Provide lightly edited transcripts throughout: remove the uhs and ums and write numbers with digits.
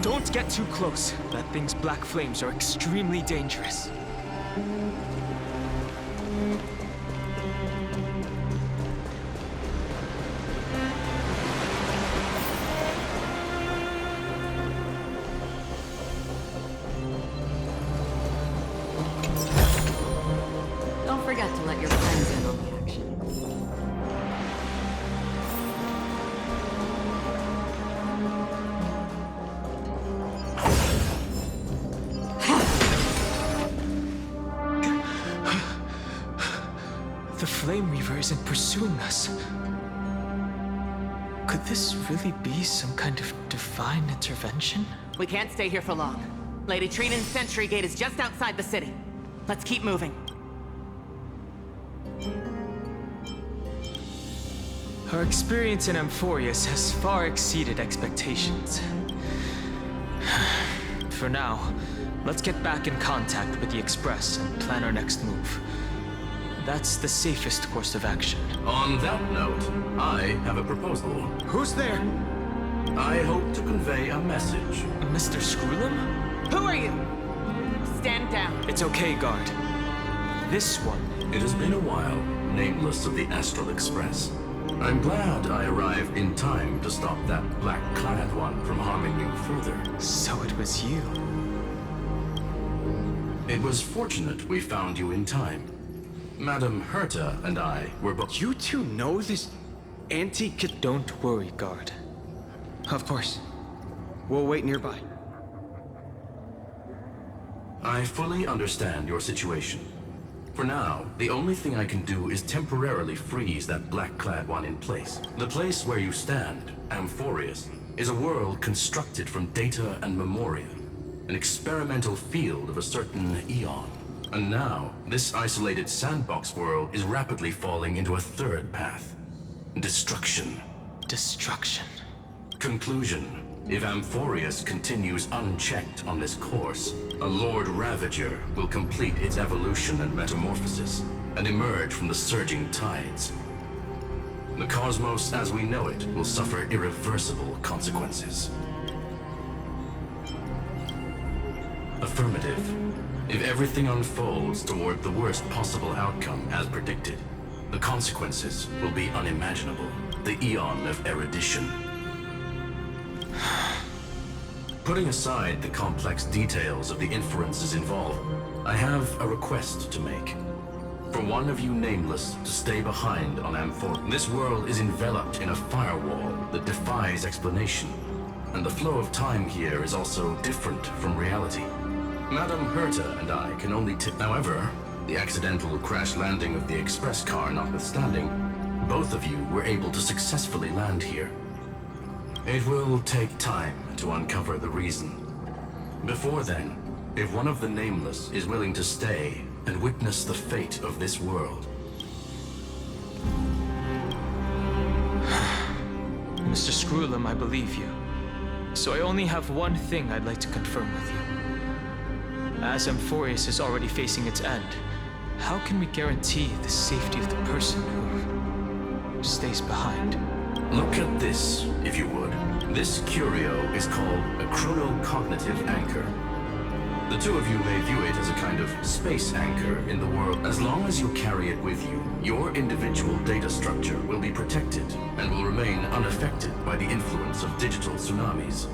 Don't get too close. That thing's black flames are extremely dangerous. Don't forget to let your friends in on the action. The Flame Reaver isn't pursuing us. Could this really be some kind of divine intervention? We can't stay here for long. Lady Trinan's Sentry Gate is just outside the city. Let's keep moving. Our experience in Amphorius has far exceeded expectations. For now, let's get back in contact with the Express and plan our next move. That's the safest course of action. On that note, I have a proposal. Who's there? I hope to convey a message. Mr. Screwlum? Who are you? Stand down. It's okay, guard. This one. It has been a while, nameless of the Astral Express. I'm glad I arrived in time to stop that black-clad one from harming you further. So it was you. It was fortunate we found you in time. Madam Herta and I were both— You two know this anti-kid? Don't worry, guard. Of course. We'll wait nearby. I fully understand your situation. For now, the only thing I can do is temporarily freeze that black-clad one in place. The place where you stand, Amphorius, is a world constructed from data and memoria, an experimental field of a certain eon. And now, this isolated sandbox world is rapidly falling into a third path. Destruction. Destruction. Conclusion. If Amphorius continues unchecked on this course, a Lord Ravager will complete its evolution and metamorphosis, and emerge from the surging tides. The cosmos as we know it will suffer irreversible consequences. Affirmative. If everything unfolds toward the worst possible outcome as predicted, the consequences will be unimaginable. The Eon of Erudition. Putting aside the complex details of the inferences involved, I have a request to make. For one of you nameless to stay behind on Amphor. This world is enveloped in a firewall that defies explanation, and the flow of time here is also different from reality. Madam Herta and I can only However, the accidental crash landing of the express car notwithstanding, both of you were able to successfully land here. It will take time to uncover the reason. Before then, if one of the Nameless is willing to stay and witness the fate of this world. Mr. Screwlum, I believe you. So I only have one thing I'd like to confirm with you. As Amphorius is already facing its end, how can we guarantee the safety of the person who stays behind? Look at this, if you would. This curio is called a chronocognitive anchor. The two of you may view it as a kind of space anchor in the world. As long as you carry it with you, your individual data structure will be protected and will remain unaffected by the influence of digital tsunamis.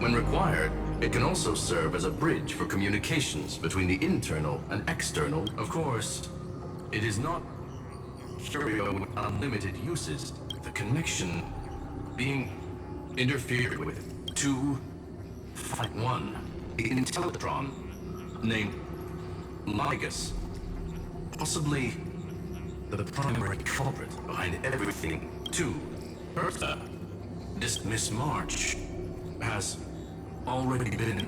When required, it can also serve as a bridge for communications between the internal and external. Of course, it is not curio with unlimited uses. The connection being interfered with. 251. The Intellitron named Ligus, possibly the primary culprit behind everything. 2. Bertha, this Miss March, has already been.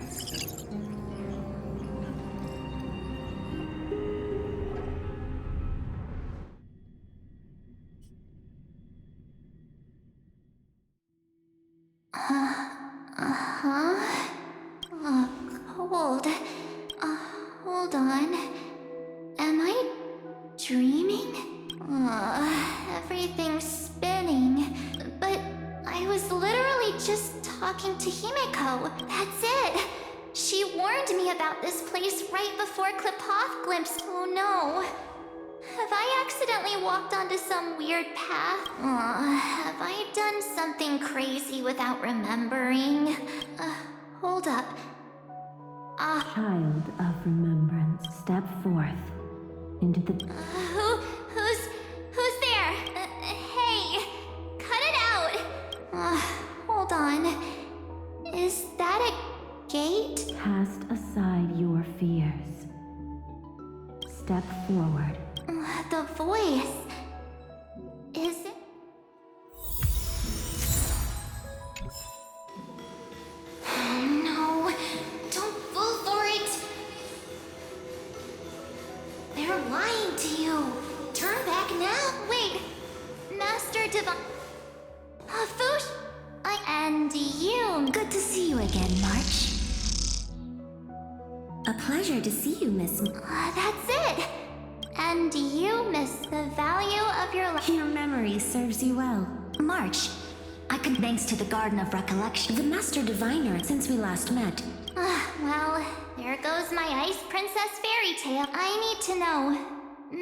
Cold. Hold on. Am I dreaming? Everything's spinning. But I was literally just talking to Himeko. That's it. She warned me about this place right before Klipoth glimpsed. Oh no. Have I accidentally walked onto some weird path? Have I done something crazy without remembering? Hold up. Child of remembrance, step forth into the... Who's there? Hey, cut it out. Hold on. Is that a gate? Cast aside your fears. Step forward. The voice. Is it? Oh no. Don't fall for it. They're lying to you. Turn back now. Wait. Master Divine. Fush. And you. Good to see you again, March. A pleasure to see you, Miss... That's it. And you miss the value of your life. Your memory serves you well. March, I could thanks to the Garden of Recollection, the Master Diviner, since we last met. Well, there goes my Ice Princess fairy tale. I need to know,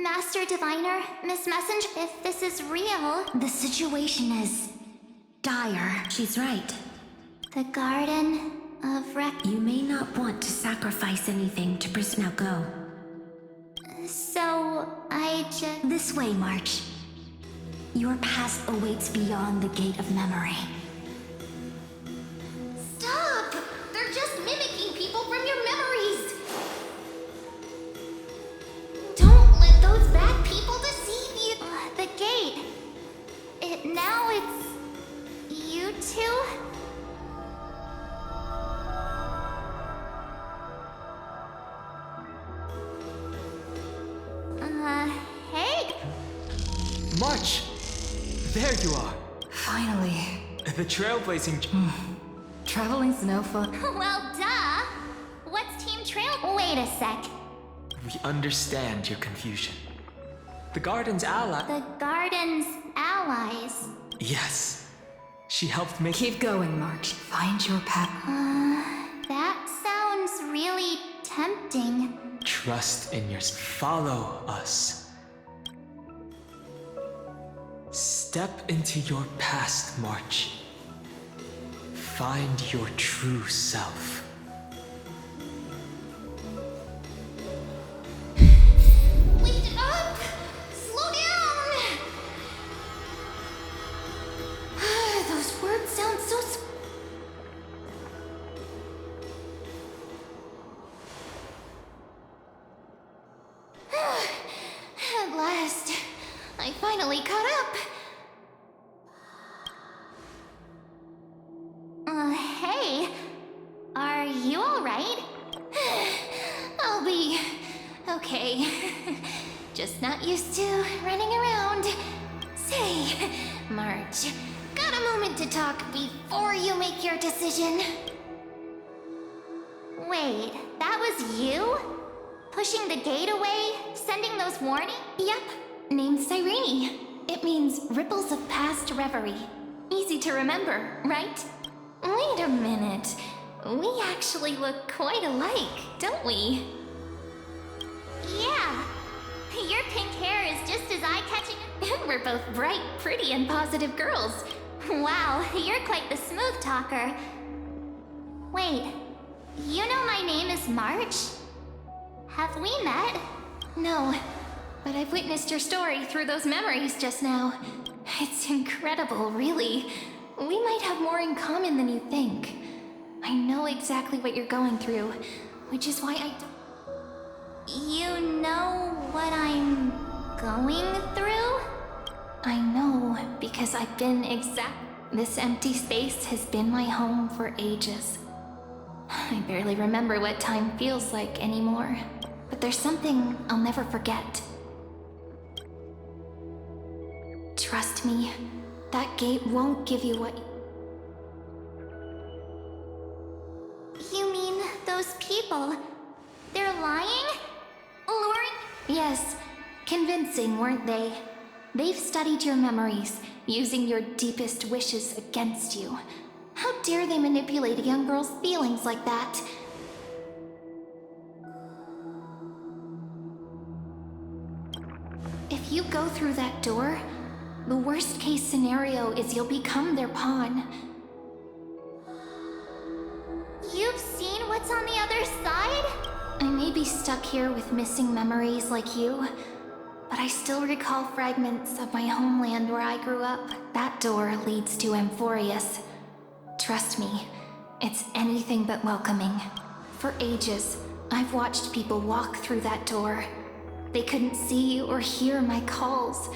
Master Diviner, Miss Messenger, if this is real. The situation is... dire. She's right. The Garden of You may not want to sacrifice anything to Now go. So, I just... This way, March. Your past awaits beyond the Gate of Memory. Stop! They're just mimicking people from your memories! Don't let those bad people deceive you! The gate... Now it's... you two? Hey! March! There you are! Finally. The trailblazing... Traveling snowflake. Well, duh! What's Team Trail? Wait a sec. We understand your confusion. The Garden's ally... The Garden's allies. Yes. She helped make... Keep going, March. Find your path. That sounds really tempting. Trust in yours. Follow us. Step into your past, March. Find your true self. Wait up! Slow down! Those words sound so... At last, I finally caught up. Hey, are you alright? I'll be okay. Just not used to running around. Say, March, got a moment to talk before you make your decision? Wait, that was you? Pushing the gate away? Sending those warnings? Yep, named Cyrene. It means ripples of past reverie. Easy to remember, right? Wait a minute. We actually look quite alike, don't we? Yeah. Your pink hair is just as eye-catching. We're both bright, pretty, and positive girls. Wow, you're quite the smooth talker. Wait, you know my name is March? Have we met? No, but I've witnessed your story through those memories just now. It's incredible, really. We might have more in common than you think. I know exactly what you're going through, which is why I don't... You know what I'm going through? I know, because I've been This empty space has been my home for ages. I barely remember what time feels like anymore, but there's something I'll never forget. Trust me, that gate won't give you what... You mean those people? They're lying? Luring? Yes, convincing, weren't they? They've studied your memories, using your deepest wishes against you. How dare they manipulate a young girl's feelings like that? If you go through that door, the worst case scenario is you'll become their pawn. You've seen what's on the other side? I may be stuck here with missing memories like you, but I still recall fragments of my homeland where I grew up. That door leads to Amphorius. Trust me, it's anything but welcoming. For ages, I've watched people walk through that door. They couldn't see or hear my calls.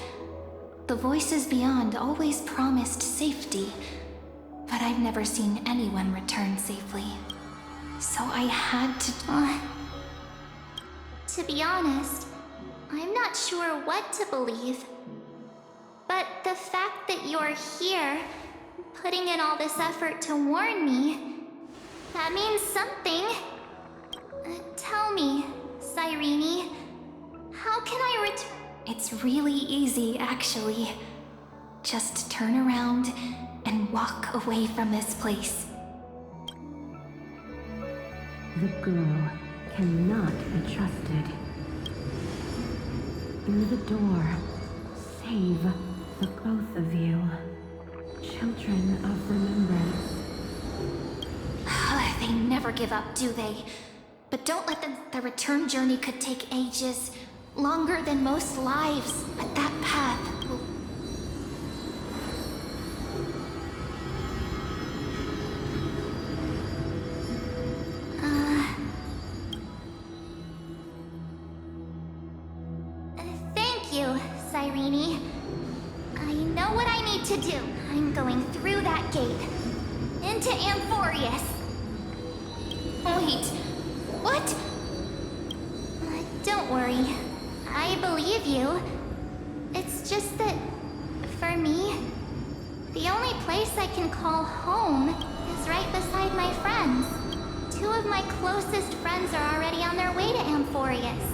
The voices beyond always promised safety, but I've never seen anyone return safely. So I had to... To be honest, I'm not sure what to believe. But the fact that you're here, putting in all this effort to warn me, that means something. Tell me, Cyrene, how can I return? It's really easy, actually. Just turn around and walk away from this place. The girl cannot be trusted. Through the door, save the both of you. Children of remembrance. They never give up, do they? But don't let them... The return journey could take ages. Longer than most lives. But that path will... Thank you, Cyrene. I know what I need to do. I'm going through that gate. Into Amphorius. Wait, what? Don't worry. I believe you. It's just that, for me, the only place I can call home is right beside my friends. Two of my closest friends are already on their way to Amphorius.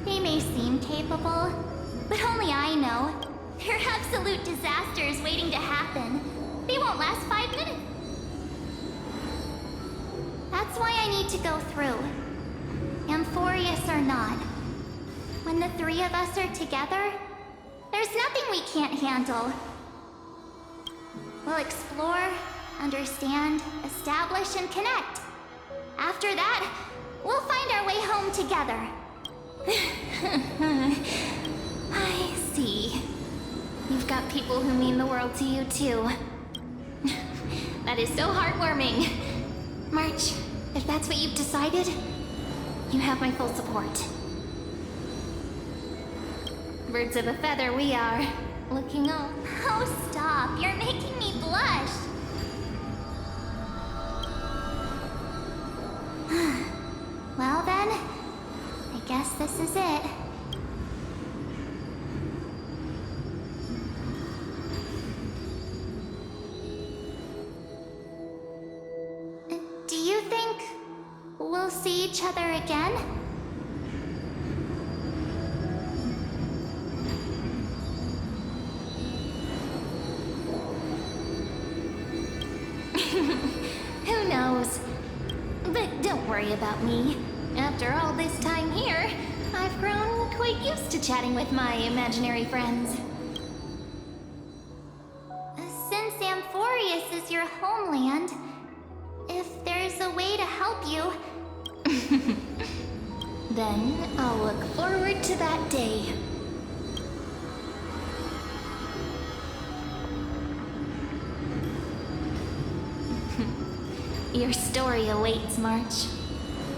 They may seem capable, but only I know. They're absolute disasters waiting to happen. They won't last 5 minutes. That's why I need to go through. Amphorius or not. When the three of us are together, there's nothing we can't handle. We'll explore, understand, establish, and connect. After that, we'll find our way home together. I see. You've got people who mean the world to you, too. That is so heartwarming. March, if that's what you've decided, you have my full support. Birds of a feather we are. Looking on. Oh, stop. You're making me blush. Well then, I guess this is it. Do you think we'll see each other again? Who knows? But don't worry about me. After all this time here, I've grown quite used to chatting with my imaginary friends. Since Amphorius is your homeland, if there's a way to help you... Then I'll look forward to that day. Your story awaits, March.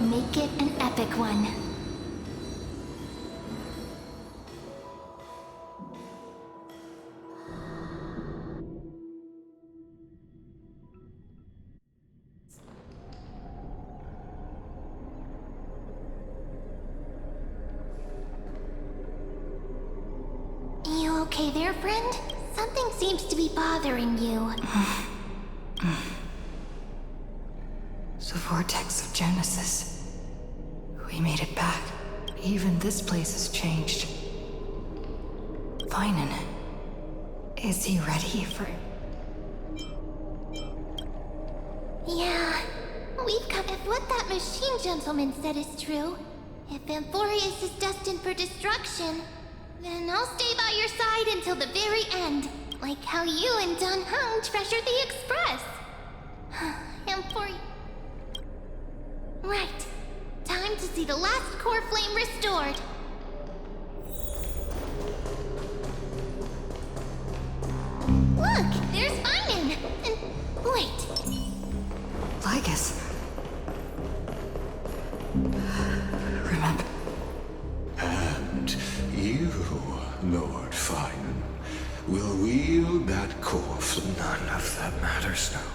Make it an epic one. You okay there, friend? Something seems to be bothering you. The vortex of Genesis. We made it back. Even this place has changed. Finan. Is he ready for... Yeah, we've come. If what that machine gentleman said is true, if Amphorius is destined for destruction, then I'll stay by your side until the very end, like how you and Dun Hung treasured the Express. Amphorius. Right. Time to see the last core flame restored. Look, there's Vinan. And wait. Lygus. Remember. And you, Lord Finan, will wield that core flame. None of that matters now.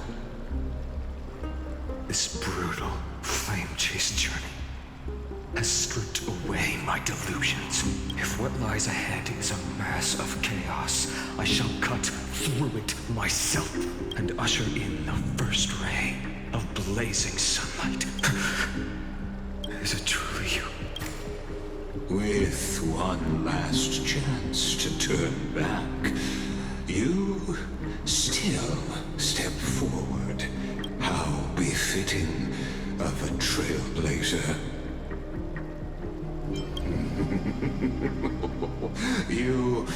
This brutal, flame-chased journey has stripped away my delusions. If what lies ahead is a mass of chaos, I shall cut through it myself and usher in the first ray of blazing sunlight. Is it truly you? With one last chance to turn back, you still step forward. How befitting of a trailblazer. You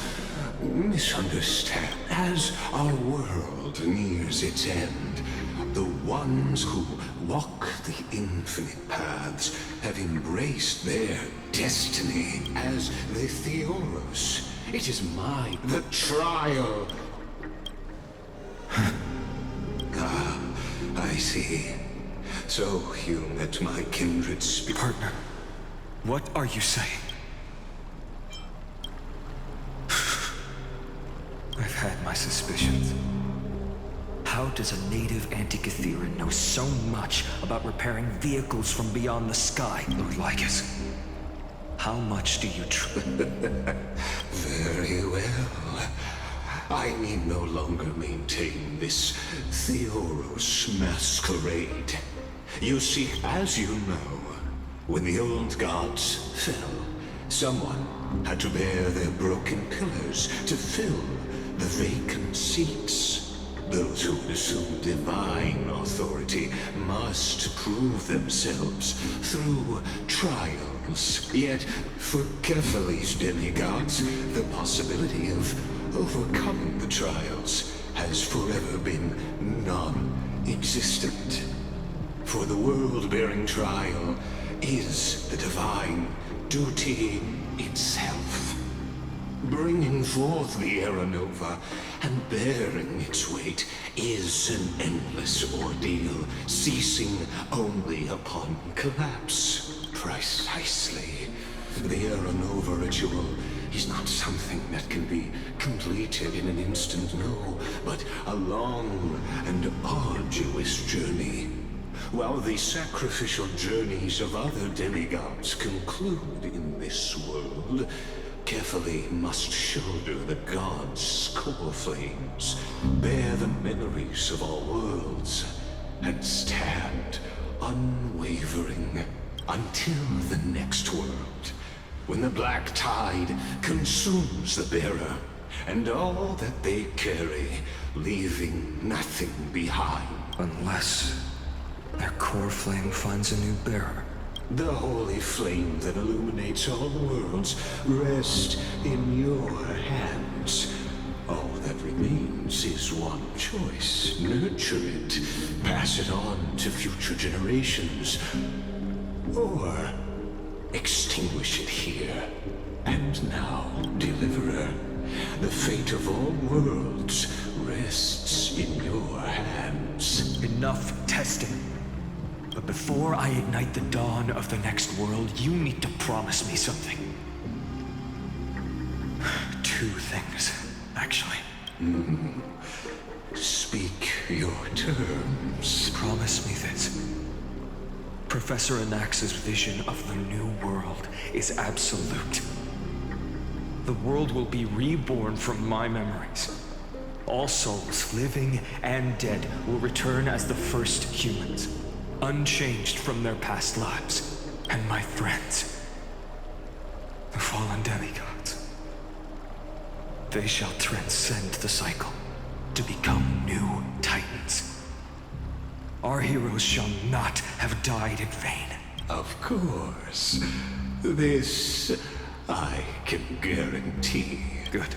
misunderstand. As our world nears its end, the ones who walk the infinite paths have embraced their destiny as the Theoros. It is mine, the trial. Ah, I see. So you met my kindred spirit. Partner, what are you saying? I've had my suspicions. How does a native Antikytheran know so much about repairing vehicles from beyond the sky, Lord Lycus? How much do you Very well. I need no longer maintain this Theoros masquerade. You see, as you know, when the old gods fell, someone had to bear their broken pillars to fill the vacant seats. Those who assume divine authority must prove themselves through trials. Yet, for Kephales's demigods, the possibility of overcoming the trials has forever been non-existent. For the world-bearing trial is the divine duty itself. Bringing forth the Aeronova and bearing its weight is an endless ordeal, ceasing only upon collapse. Precisely. The Aeronova ritual is not something that can be completed in an instant, no, but a long and arduous journey. While the sacrificial journeys of other demigods conclude in this world, Kephale must shoulder the gods' core flames, bear the memories of all worlds, and stand unwavering until the next world, when the black tide consumes the bearer and all that they carry, leaving nothing behind. Unless their core flame finds a new bearer. The holy flame that illuminates all worlds rests in your hands. All that remains is one choice. Nurture it, pass it on to future generations, or extinguish it here. And now, Deliverer, the fate of all worlds rests in your hands. Enough testing. But before I ignite the dawn of the next world, you need to promise me something. 2 things, actually. Speak your terms. Promise me this. Professor Anax's vision of the new world is absolute. The world will be reborn from my memories. All souls, living and dead, will return as the first humans, unchanged from their past lives. And my friends, the fallen demigods, they shall transcend the cycle to become new titans. Our heroes shall not have died in vain. Of course. This I can guarantee. Good.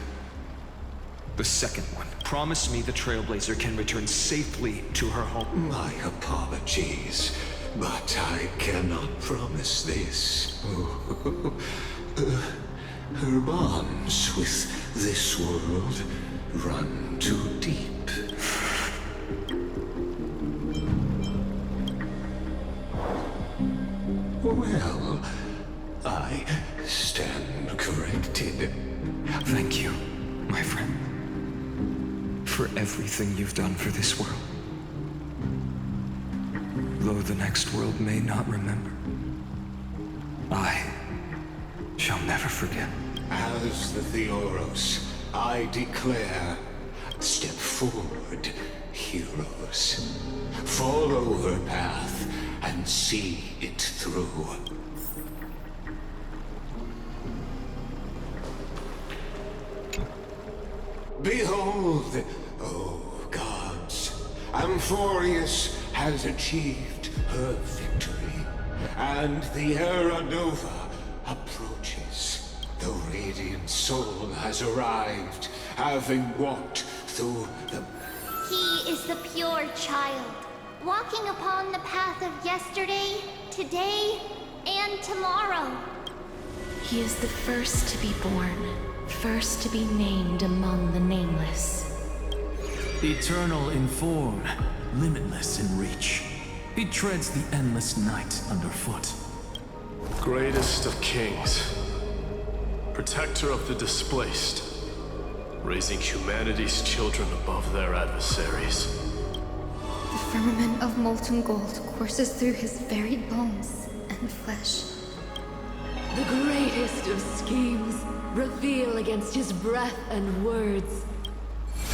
The second one. Promise me the Trailblazer can return safely to her home. My apologies, but I cannot promise this. Her bonds with this world run too deep. Well, I stand corrected. Thank you, my friend, for everything you've done for this world. Though the next world may not remember, I shall never forget. As the Theoros, I declare, step forward, heroes. Follow her path and see it through. Behold, oh gods, Amphorius has achieved her victory, and the Era Nova approaches. The radiant soul has arrived, having walked through the... He is the pure child, walking upon the path of yesterday, today, and tomorrow. He is the first to be born, first to be named among the nameless. Eternal in form, limitless in reach. He treads the endless night underfoot. Greatest of kings, protector of the displaced, raising humanity's children above their adversaries. The firmament of molten gold courses through his very bones and flesh. The greatest of schemes reveal against his breath and words.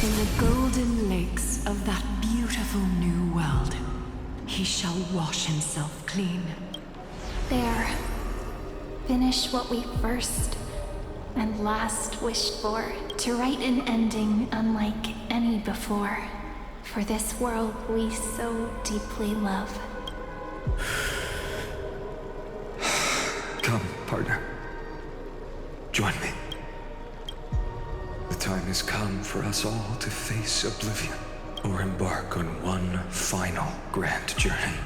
In the golden lakes of that beautiful new world, he shall wash himself clean. There. Finish what we first and last wished for, to write an ending unlike any before, for this world we so deeply love. Come, partner. Join me. The time has come for us all to face oblivion, or embark on one final grand journey.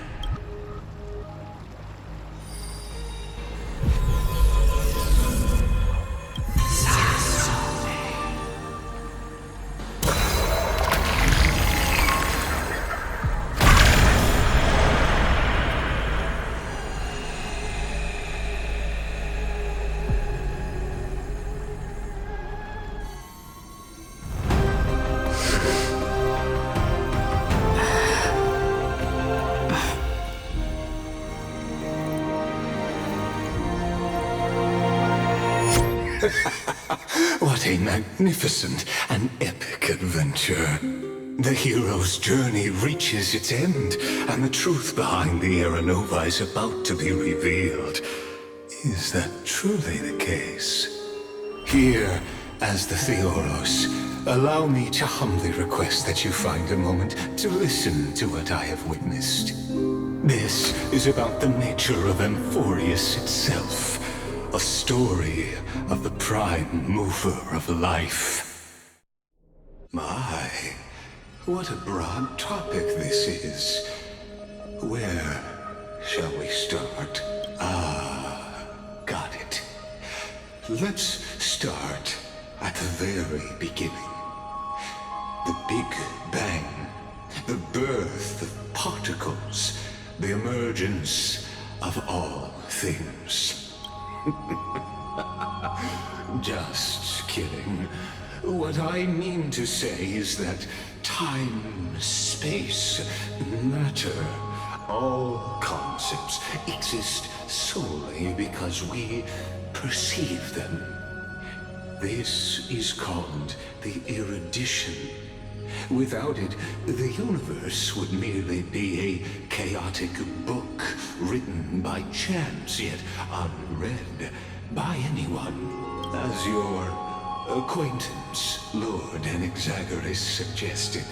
What a magnificent and epic adventure. The hero's journey reaches its end, and the truth behind the Era Nova is about to be revealed. Is that truly the case? Here, as the Theoros, allow me to humbly request that you find a moment to listen to what I have witnessed. This is about the nature of Amphorius itself. A story of the prime mover of life. My, what a broad topic this is. Where shall we start? Got it. Let's start at the very beginning. The Big Bang. The birth of particles. The emergence of all things. Just kidding. What I mean to say is that time, space, matter, all concepts exist solely because we perceive them. This is called the erudition. Without it, the universe would merely be a chaotic book written by chance, yet unread by anyone. As your acquaintance, Lord Anaxagoras, suggested,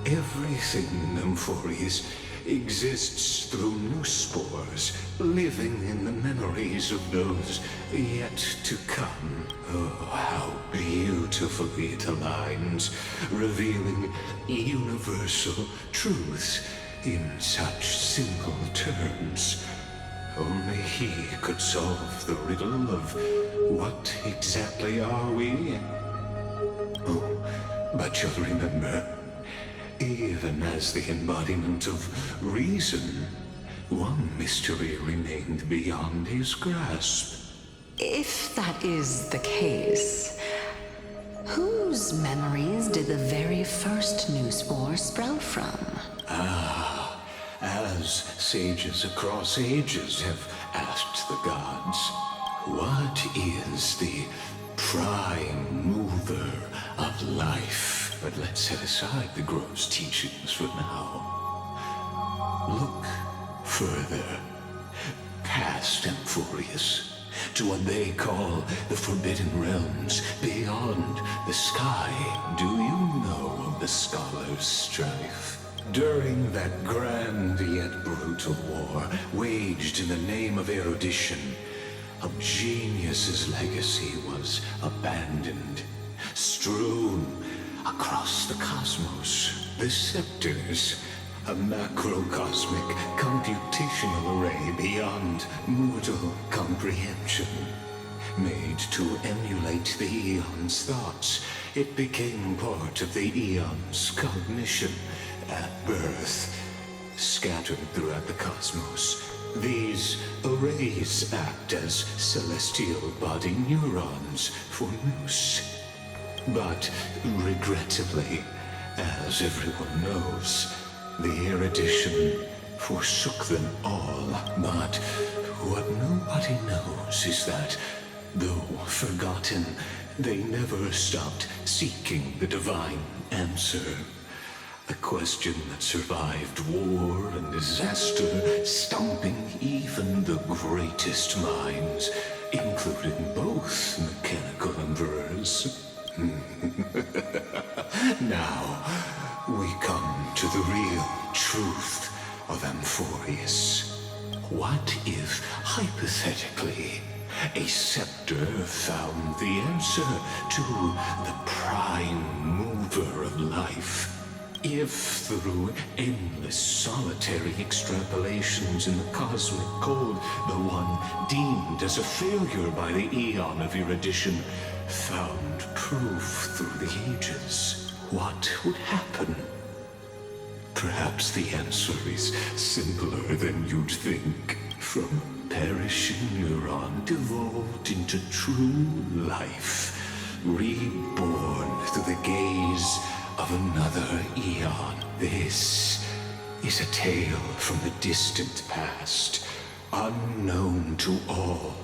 everything Amphorius exists through new spores, living in the memories of those yet to come. Oh, how beautifully it aligns, revealing universal truths in such simple terms. Only he could solve the riddle of what exactly are we? Oh, but you'll remember, even as the embodiment of reason, one mystery remained beyond his grasp. If that is the case, whose memories did the very first new spore sprout from? As sages across ages have asked the gods, what is the prime mover of life? But let's set aside the gross teachings for now. Look further, past Amphorius, to what they call the Forbidden Realms, beyond the sky. Do you know of the Scholar's strife? During that grand yet brutal war, waged in the name of erudition, a genius's legacy was abandoned, strewn across the cosmos. The scepters, a macrocosmic computational array beyond mortal comprehension. Made to emulate the Eon's thoughts, it became part of the Eon's cognition at birth. Scattered throughout the cosmos, these arrays act as celestial body neurons for Nous. But regrettably, as everyone knows, the erudition forsook them all. But what nobody knows is that, though forgotten, they never stopped seeking the divine answer. A question that survived war and disaster, stumping even the greatest minds, including both mechanical emperors. Now, we come to the real truth of Amphorius. What if, hypothetically, a scepter found the answer to the prime mover of life? If through endless solitary extrapolations in the cosmic code, the one deemed as a failure by the Eon of erudition found proof through the ages, what would happen? Perhaps the answer is simpler than you'd think. From perishing neuron devolved into true life, reborn through the gaze of another Eon. This is a tale from the distant past, unknown to all,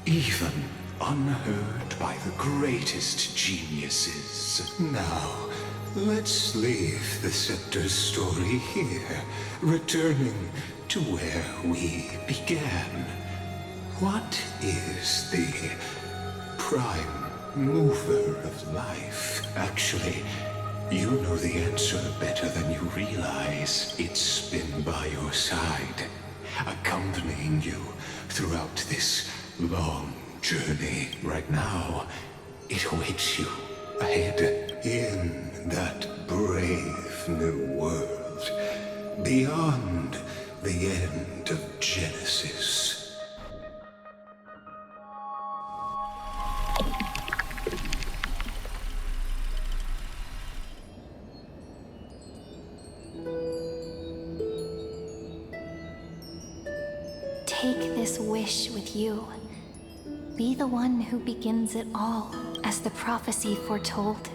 even unheard by the greatest geniuses. Now, let's leave the Scepter's story here, returning to where we began. What is the prime mover of life? Actually, you know the answer better than you realize. It's been by your side, accompanying you throughout this long journey. Right now, it awaits you ahead in that brave new world, beyond the end of Genesis. Take this wish with you. Be the one who begins it all, as the prophecy foretold.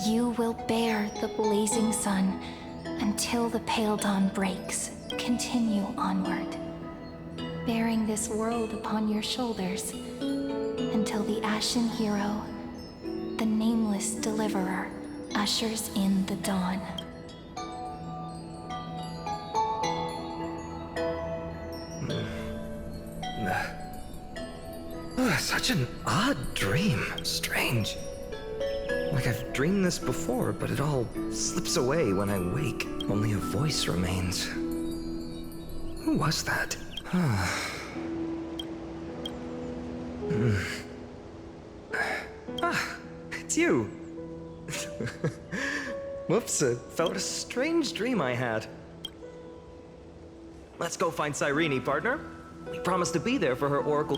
You will bear the blazing sun until the pale dawn breaks. Continue onward, bearing this world upon your shoulders until the ashen hero, the nameless deliverer, ushers in the dawn. Such an odd dream. Strange. Like I've dreamed this before, but it all slips away when I wake. Only a voice remains. Who was that? It's you! Whoops, it felt a strange dream I had. Let's go find Cyrene, partner. We promised to be there for her oracle.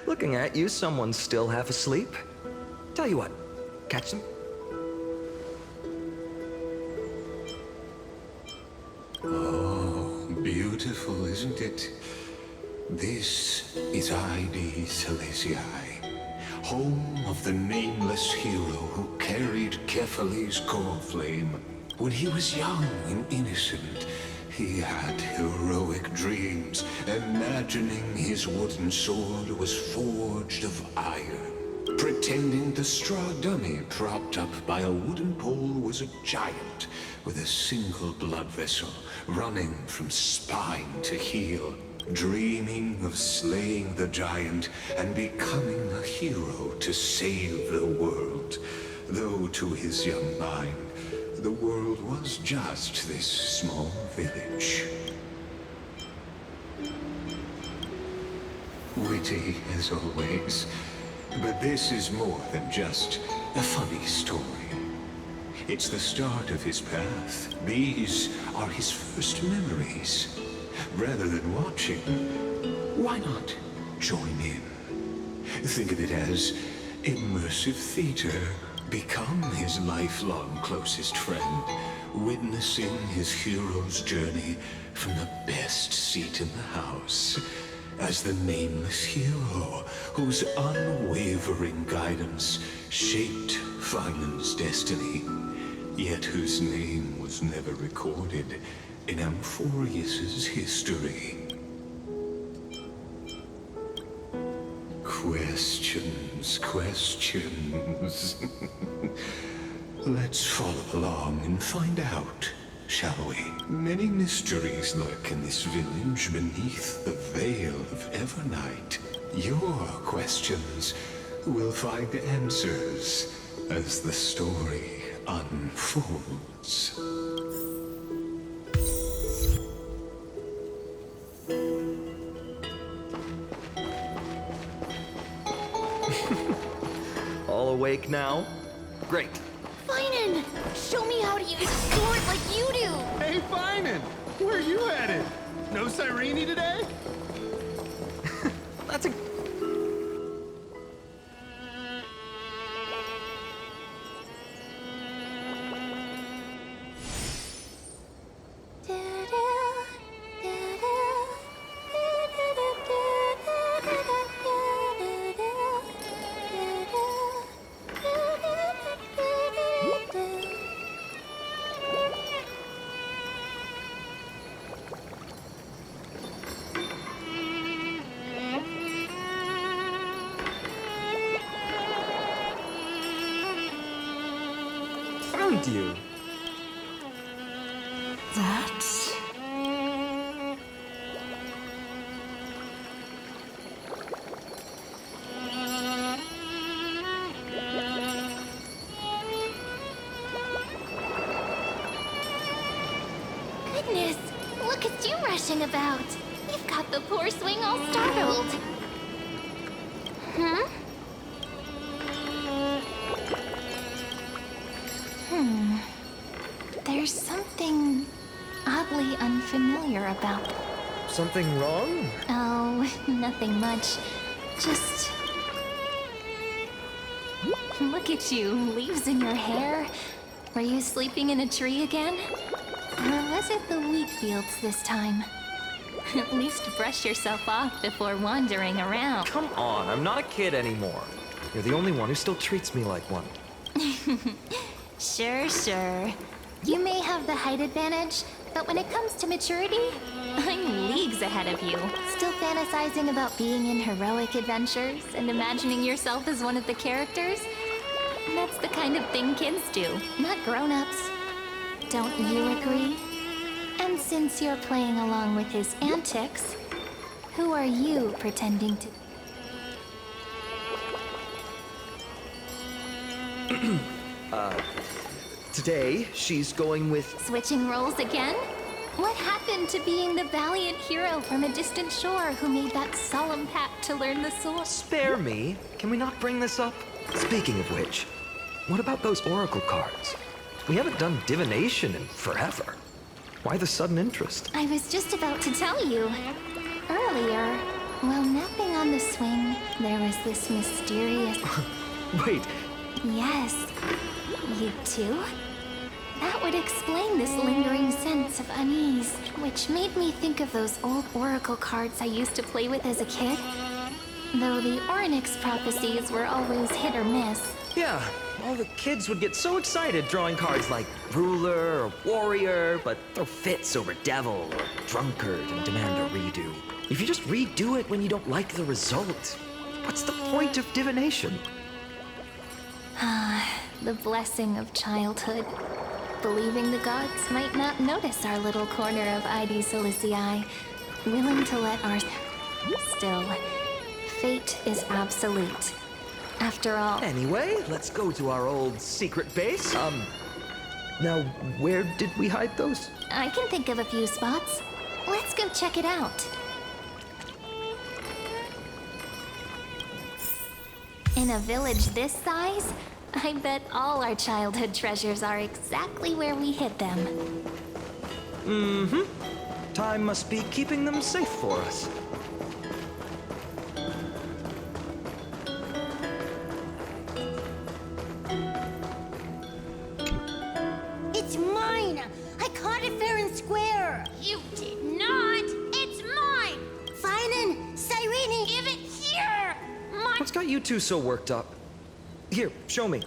Looking at you, someone's still half asleep. Tell you what, catch them. Oh, beautiful, isn't it? This is ID Silesiae, home of the nameless hero who carried Kephales's core flame. When he was young and innocent, he had heroic dreams, imagining his wooden sword was forged of iron. Pretending the straw dummy propped up by a wooden pole was a giant with a single blood vessel running from spine to heel. Dreaming of slaying the giant and becoming a hero to save the world. Though to his young mind, the world was just this small village. Witty as always, but this is more than just a funny story. It's the start of his path. These are his first memories. Rather than watching, why not join in? Think of it as immersive theater. Become his lifelong closest friend, witnessing his hero's journey from the best seat in the house. As the nameless hero whose unwavering guidance shaped Finland's destiny, yet whose name was never recorded in Amphorius's history. Questions. Let's follow along and find out, shall we? Many mysteries lurk in this village beneath the veil of Evernight. Your questions will find answers as the story unfolds. All awake now? Great. Finan! Show me how to use a sword like you do! Hey, Finan! Where are you headed? No Cyrene today? That's a... Found you. That's... Goodness, look at you rushing about. You've got the poor swing all startled. Huh? There's something oddly unfamiliar about them. Something wrong? Oh, nothing much. Just... Look at you, leaves in your hair. Were you sleeping in a tree again? Or was it the wheat fields this time? At least brush yourself off before wandering around. Come on, I'm not a kid anymore. You're the only one who still treats me like one. Sure. You may have the height advantage, but when it comes to maturity, I'm leagues ahead of you. Still fantasizing about being in heroic adventures and imagining yourself as one of the characters? That's the kind of thing kids do, not grown-ups. Don't you agree? And since you're playing along with his antics, who are you pretending to... Today, she's going with... Switching roles again? What happened to being the valiant hero from a distant shore who made that solemn pact to learn the sword? Spare me. Can we not bring this up? Speaking of which, what about those oracle cards? We haven't done divination in forever. Why the sudden interest? I was just about to tell you. Earlier, while napping on the swing, there was this mysterious... Wait. Yes. You too? That would explain this lingering sense of unease, which made me think of those old oracle cards I used to play with as a kid. Though the Orynyx prophecies were always hit or miss. Yeah, all the kids would get so excited drawing cards like ruler or warrior, but throw fits over devil or drunkard and demand a redo. If you just redo it when you don't like the result, what's the point of divination? Ah, the blessing of childhood. Believing the gods might not notice our little corner of ID Silicii, willing to let our... Still, fate is absolute. After all... Anyway, let's go to our old secret base. Now, where did we hide those? I can think of a few spots. Let's go check it out. In a village this size, I bet all our childhood treasures are exactly where we hid them. Mm-hmm. Time must be keeping them safe for us. It's mine! I caught it fair and square! You did not! It's mine! Finan! Cyrene! Give it here! What's got you two so worked up? Here, show me.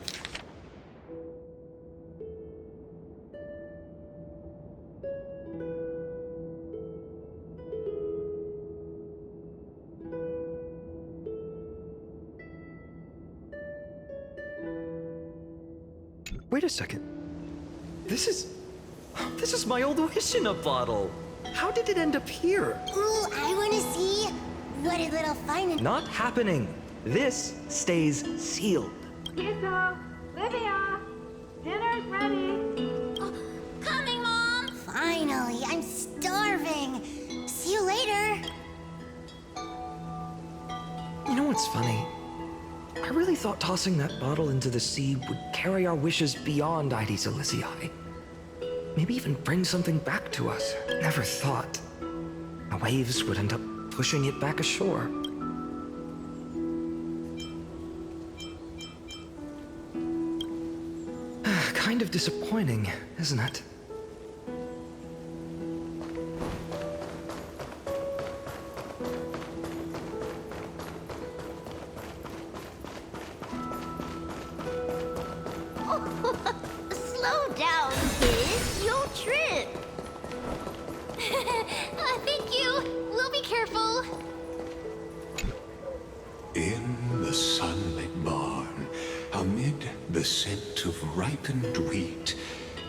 Wait a second. This is my old wish in a bottle. How did it end up here? Ooh, I wanna see. What did little Finan... Not happening. This stays sealed. Kiso, Livia, dinner's ready. Oh, coming, Mom! Finally, I'm starving. See you later. You know what's funny? I really thought tossing that bottle into the sea would carry our wishes beyond ID Silicii. Maybe even bring something back to us. Never thought the waves would end up pushing it back ashore. Kind of disappointing, isn't it? Slow down, kid. You'll trip. Thank you. We'll be careful. In the sunlit barn, amid the scent of ripened wheat,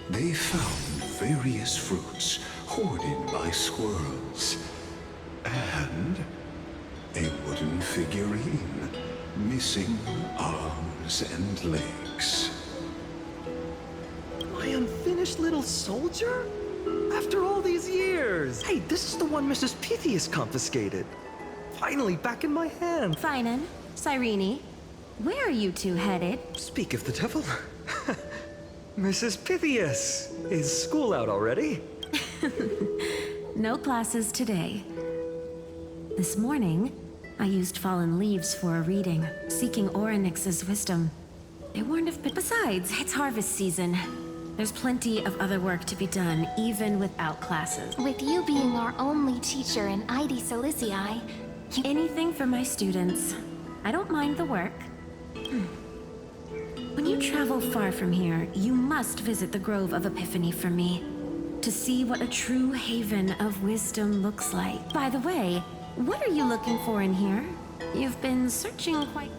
they found various fruits hoarded by squirrels. And a wooden figurine, missing arms and legs. My unfinished little soldier? After all these years! Hey, this is the one Mrs. Pythias confiscated. Finally back in my hand. Finan, Cyrene, where are you two headed? Speak of the devil. Mrs. Pythias, is school out already? No classes today. This morning, I used fallen leaves for a reading, seeking Orynyx's wisdom. They warned of... Besides, it's harvest season. There's plenty of other work to be done, even without classes. With you being our only teacher in ID Silicii, anything for my students. I don't mind the work. When you travel far from here, you must visit the Grove of Epiphany for me, to see what a true haven of wisdom looks like. By the way, what are you looking for in here? You've been searching quite...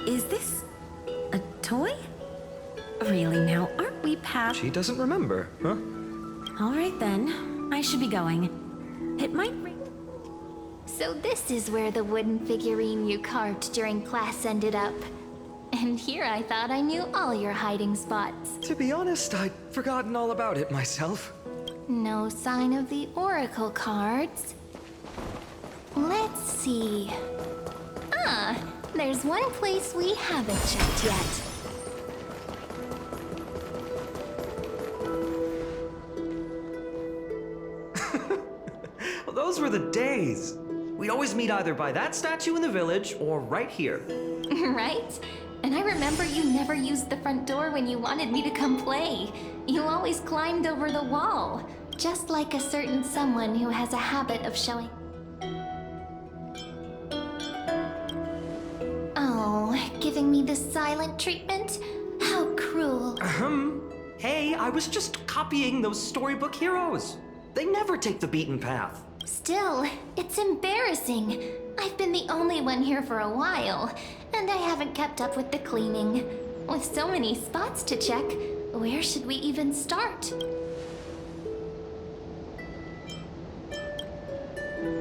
Is this a toy? Really now, aren't we past... She doesn't remember, huh? All right then, I should be going. It might ring... So this is where the wooden figurine you carved during class ended up. And here I thought I knew all your hiding spots. To be honest, I'd forgotten all about it myself. No sign of the oracle cards. Let's see. Ah, there's one place we haven't checked yet. Well, those were the days. We'd always meet either by that statue in the village or right here. Right? And I remember you never used the front door when you wanted me to come play. You always climbed over the wall, just like a certain someone who has a habit of showing. Oh, giving me this silent treatment? How cruel. Hey, I was just copying those storybook heroes. They never take the beaten path. Still, it's embarrassing. I've been the only one here for a while, and I haven't kept up with the cleaning. With so many spots to check, where should we even start?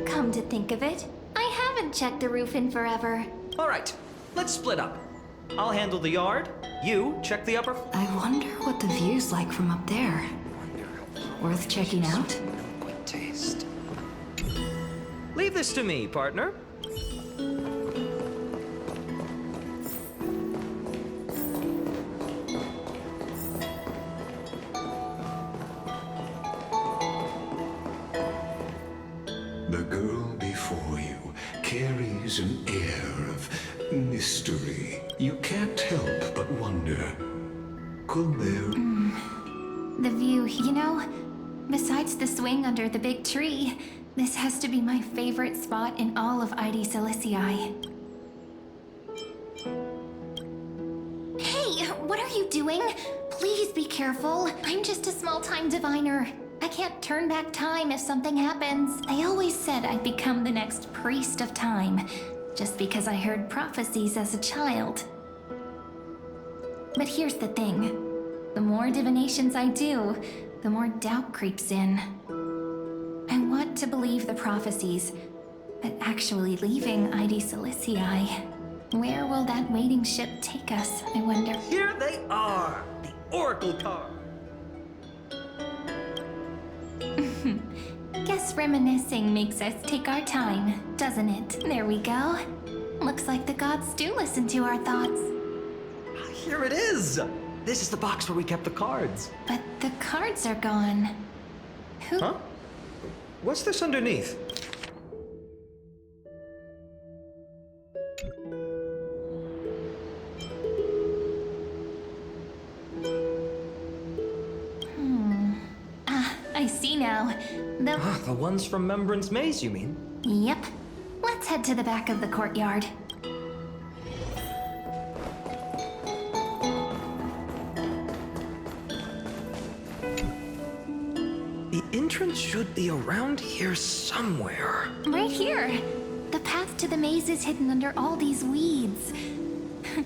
Come to think of it, I haven't checked the roof in forever. All right, let's split up. I'll handle the yard. You check the upper. I wonder what the view's like from up there. Worth checking out? Good taste. Leave this to me, partner. The girl before you carries an air of mystery. You can't help but wonder, could there... The view, you know, besides the swing under the big tree, this has to be my favorite spot in all of ID Silicii. Hey, what are you doing? Please be careful. I'm just a small-time diviner. I can't turn back time if something happens. I always said I'd become the next priest of time, just because I heard prophecies as a child. But here's the thing. The more divinations I do, the more doubt creeps in. I want to believe the prophecies, but actually leaving ID Silicii, where will that waiting ship take us, I wonder? Here they are, the oracle card. Guess reminiscing makes us take our time, doesn't it? There we go. Looks like the gods do listen to our thoughts. Here it is. This is the box where we kept the cards. But the cards are gone. Who? Huh? What's this underneath? I see now. The ones from Remembrance Maze, you mean? Yep. Let's head to the back of the courtyard. The entrance should be around here somewhere. Right here. The path to the maze is hidden under all these weeds.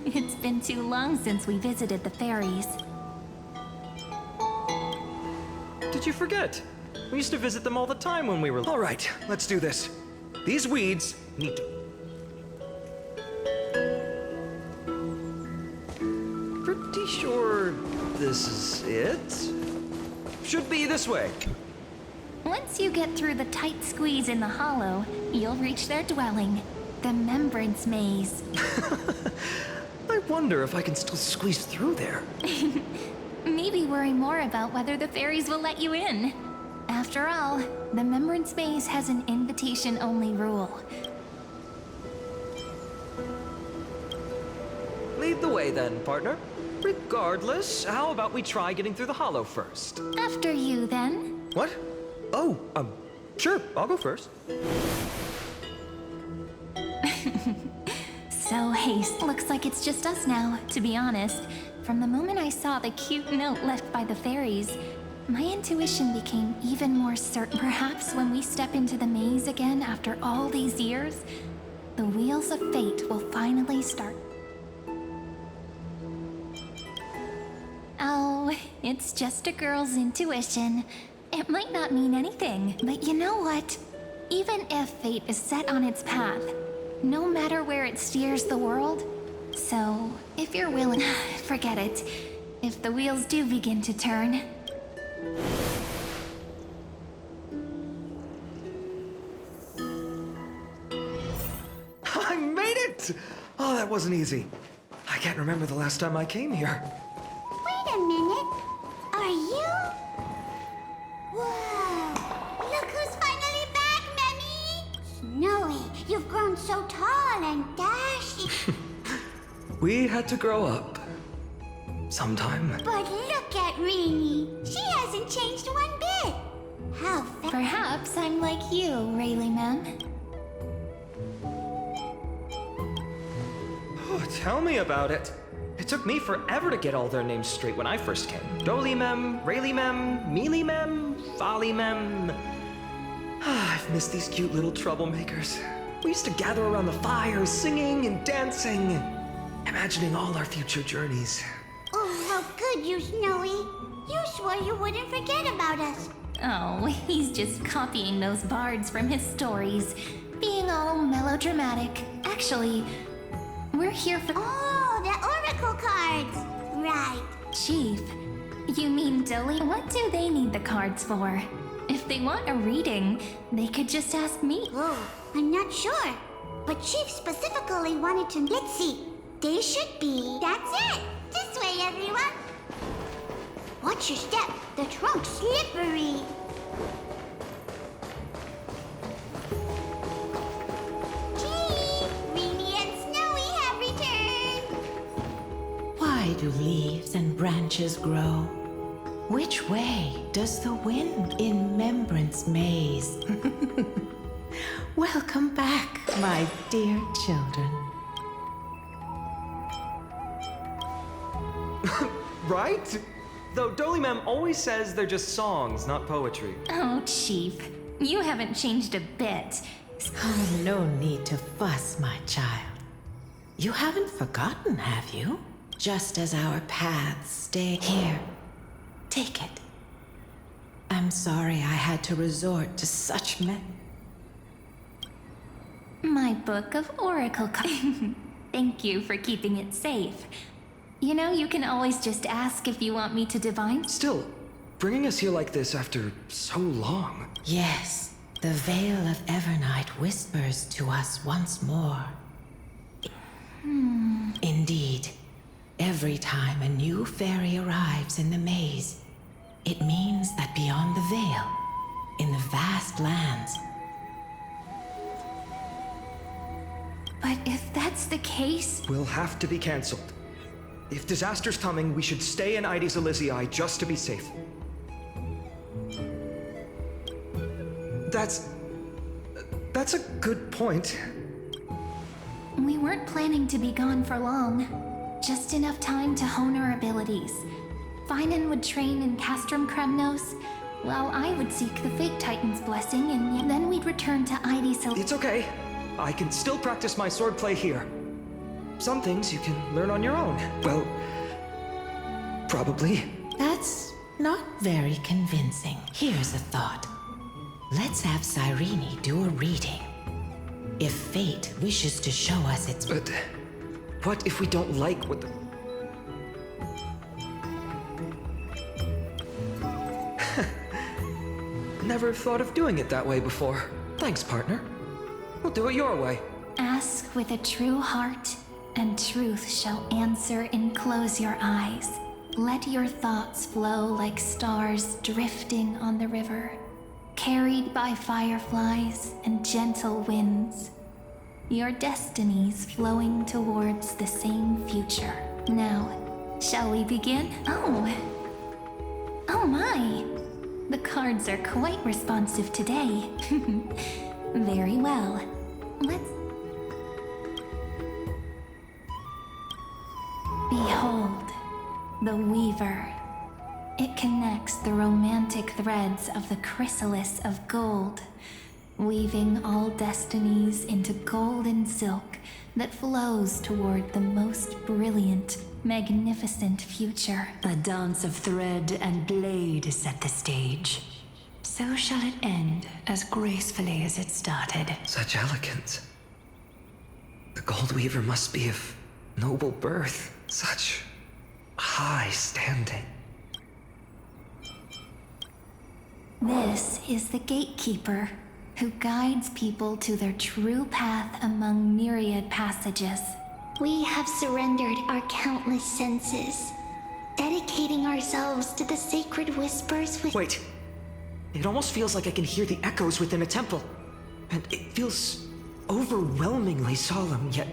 It's been too long since we visited the fairies. Did you forget? We used to visit them all the time when we were... All right, let's do this. These weeds need to... Pretty sure this is it? Should be this way. Once you get through the tight squeeze in the hollow, you'll reach their dwelling, the Remembrance Maze. I wonder if I can still squeeze through there. Maybe worry more about whether the fairies will let you in. After all, the Remembrance Maze has an invitation-only rule. Lead the way then, partner. Regardless, how about we try getting through the hollow first? After you, then. What? Oh, sure, I'll go first. So, haste. Looks like it's just us now, to be honest. From the moment I saw the cute note left by the fairies, my intuition became even more certain. Perhaps when we step into the maze again after all these years, the wheels of fate will finally start. Oh, it's just a girl's intuition. It might not mean anything, but you know what? even if fate is set on its path, no matter where it steers the world. So, if you're willing, forget it. If the wheels do begin to turn. I made it! Oh, that wasn't easy. I can't remember the last time I came here. Wait a minute. Are you? Whoa! Look who's finally back, Memmy! Snowy, you've grown so tall and dashy. We had to grow up. Sometime. But look at Rini. She hasn't changed one bit. How Perhaps I'm like you, Rayleigh Mem. Oh, tell me about it. It took me forever to get all their names straight when I first came. Dolly Mem, Rayleigh Mem, Mealy Mem, Folly Mem. I've missed these cute little troublemakers. We used to gather around the fire, singing and dancing, imagining all our future journeys. Oh, how good you, Snowy. You swore you wouldn't forget about us. Oh, he's just copying those bards from his stories, being all melodramatic. Actually, we're here for— Oh, the oracle cards. Right. Chief, you mean Dolly? What do they need the cards for? If they want a reading, they could just ask me. Oh, I'm not sure. But Chief specifically wanted to— Let's see. They should be— That's it. This way, everyone. Watch your step. The trunk's slippery. Chief, Rini and Snowy have returned. Why do leaves and branches grow? Which way does the wind in Remembrance maze? Welcome back, my dear children. Right? Though Dolly Mem always says they're just songs, not poetry. Oh, Chief, you haven't changed a bit. Oh, no need to fuss, my child. You haven't forgotten, have you? Just as our paths stay here. Take it. I'm sorry I had to resort to such My book of oracle cards. Thank you for keeping it safe. You know, you can always just ask if you want me to divine. Still, bringing us here like this after so long. Yes, the veil of Evernight whispers to us once more. Indeed, every time a new fairy arrives in the maze, it means that beyond the veil, in the vast lands. But if that's the case, We'll have to be cancelled. If disaster's coming, we should stay in Ides Elysiae just to be safe. That's a good point. we weren't planning to be gone for long. Just enough time to hone our abilities. Finan would train in Castrum Kremnos, while I would seek the Fate Titan's blessing, and then we'd return to Ides Elysiae. It's okay. I can still practice my swordplay here. Some things you can learn on your own. Well, probably. That's not very convincing. Here's a thought. Let's have Cyrene do a reading. If fate wishes to show us its— But what if we don't like what the... Never thought of doing it that way before. Thanks, partner. We'll do it your way. Ask with a true heart, and truth shall answer and close your eyes. Let your thoughts flow like stars drifting on the river, carried by fireflies and gentle winds. Your destinies flowing towards the same future. Now, shall we begin? Oh my! The cards are quite responsive today. Very well. Let's... Behold, the Weaver. It connects the romantic threads of the chrysalis of gold, weaving all destinies into golden silk that flows toward the most brilliant, magnificent future. A dance of thread and blade set the stage. so shall it end as gracefully as it started. Such elegance. The Gold Weaver must be of noble birth, such high standing. This is the gatekeeper who guides people to their true path among myriad passages. We have surrendered our countless senses, dedicating ourselves to the sacred whispers with— Wait. It almost feels like I can hear the echoes within a temple. And it feels overwhelmingly solemn, yet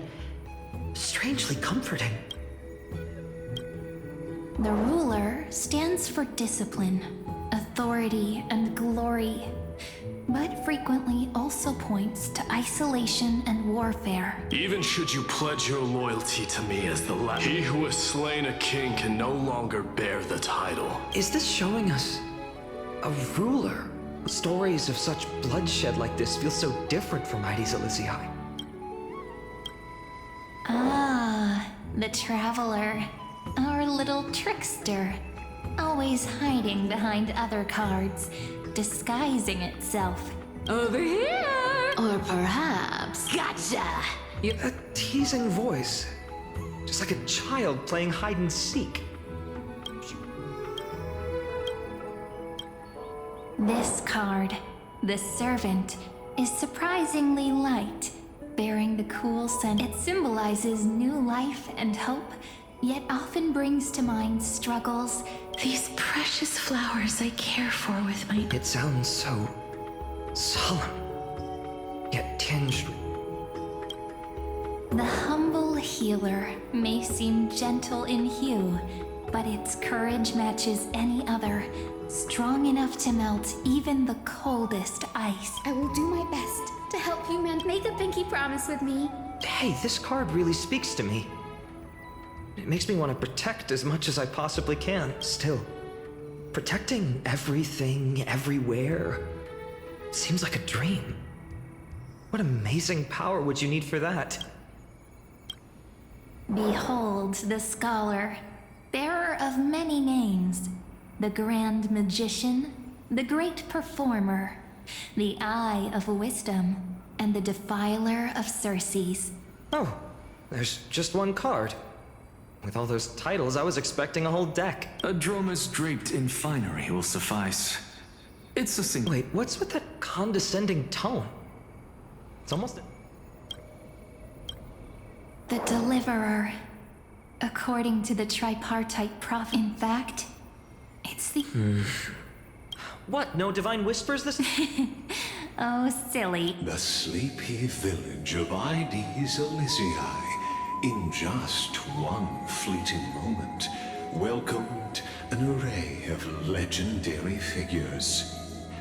strangely comforting. The ruler stands for discipline, authority, and glory, but frequently also points to isolation and warfare. Even should you pledge your loyalty to me as the last, he who has slain a king can no longer bear the title. Is this showing us a ruler? Stories of such bloodshed like this feel so different from Heidi's Elysiae. Ah, the Traveler. Our little trickster. Always hiding behind other cards, disguising itself. Over here! Or perhaps... Gotcha! A teasing voice. Just like a child playing hide and seek. This card, the Servant, is surprisingly light, bearing the cool scent. It symbolizes new life and hope, yet often brings to mind struggles. These precious flowers I care for with my... It sounds so solemn, yet tinged. The humble healer may seem gentle in hue, but its courage matches any other, strong enough to melt even the coldest ice. I will do my best to help you, man. Make a pinky promise with me. Hey, this card really speaks to me. It makes me want to protect as much as I possibly can. Still, protecting everything, everywhere, seems like a dream. What amazing power would you need for that? Behold the scholar, bearer of many names, the grand magician, the great performer, the eye of wisdom, and the defiler of Circes. Oh, there's just one card. With all those titles, I was expecting a whole deck. A Dromas draped in finery will suffice. It's a single... Wait, what's with that condescending tone? It's almost... The Deliverer. According to the tripartite prophet, in fact, it's the... What, no divine whispers this... Oh, silly. The sleepy village of Heidi's Elysiae, in just one fleeting moment, welcomed an array of legendary figures.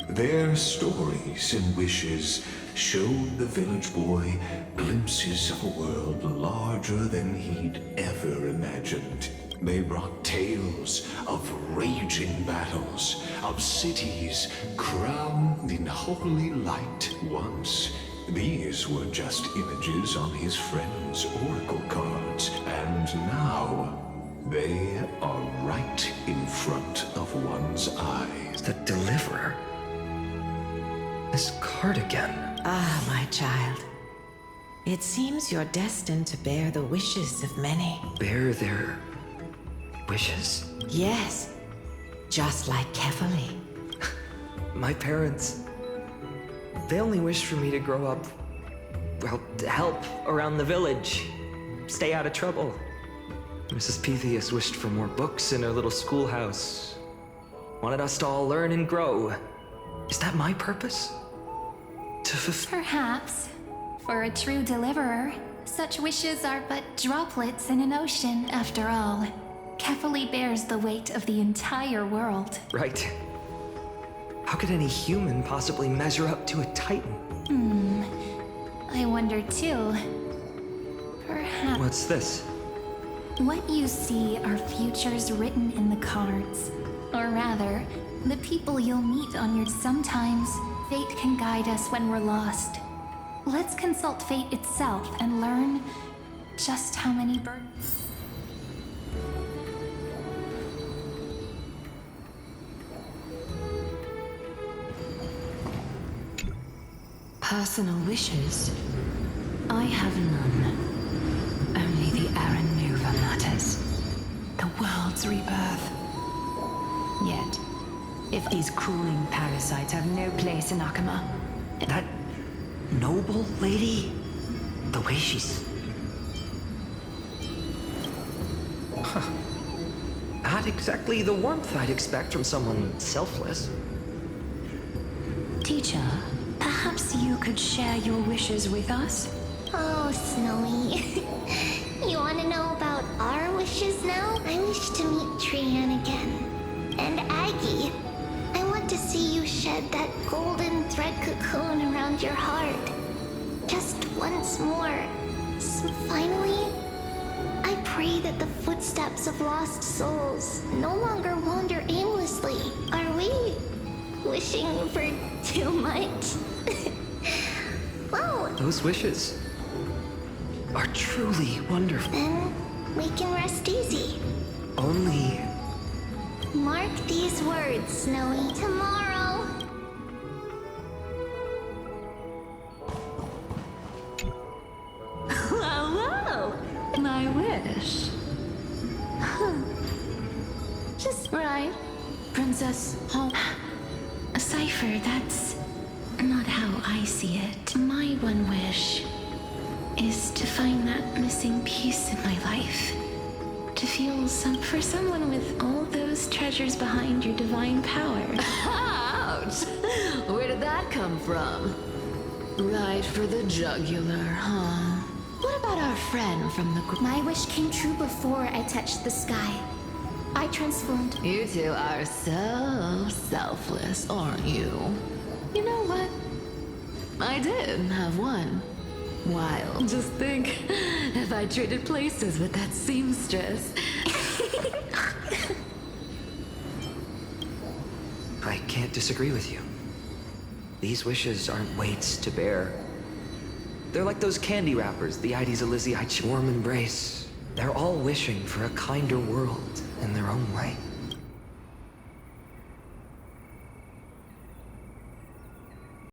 Their stories and wishes showed the village boy glimpses of a world larger than he'd ever imagined. They brought tales of raging battles, of cities crowned in holy light once. These were just images on his friend's oracle cards, and now they are right in front of one's eyes. The Deliverer? This card again. Ah, my child. It seems you're destined to bear the wishes of many. Bear their wishes? Yes, just like Kefali. My parents, they only wished for me to grow up, well, to help around the village, stay out of trouble. Mrs. Pythias wished for more books in her little schoolhouse, wanted us to all learn and grow. Is that my purpose? Perhaps. For a true deliverer, such wishes are but droplets in an ocean, after all. Kefali bears the weight of the entire world. Right. How could any human possibly measure up to a titan? I wonder too. Perhaps... What's this? What you see are futures written in the cards. Or rather, the people you'll meet on your... Sometimes, fate can guide us when we're lost. Let's consult fate itself and learn just how many burdens... personal wishes. I have none. Only the Aranova matters. The world's rebirth. Yet, if these crawling parasites have no place in Akama... That noble lady? The way she's... Huh. Not exactly the warmth I'd expect from someone selfless. Teacher, perhaps you could share your wishes with us? Oh, Snowy. You want to know about our wishes now? I wish to meet Trian again. And Aggie. I want to see you shed that golden thread cocoon around your heart. Just once more. So finally, I pray that the footsteps of lost souls no longer wander aimlessly. Are we wishing for too much? Whoa! Those wishes are truly wonderful. Then we can rest easy. Only... Mark these words, Snowy. Tomorrow. Well, my wish. Huh. Just right, Princess. Oh, a cipher, that's not how I see it. My one wish is to find that missing piece in my life. To feel for someone with all those treasures behind your divine power. Ouch! Where did that come from? Right for the jugular, huh? What about our friend from the... My wish came true before I touched the sky. I transformed. You two are so selfless, aren't you? You know what? I did have one. Wild. Just think, if I traded places with that seamstress. I can't disagree with you. These wishes aren't weights to bear. They're like those candy wrappers the Ides Elizii warm embrace. They're all wishing for a kinder world in their own way.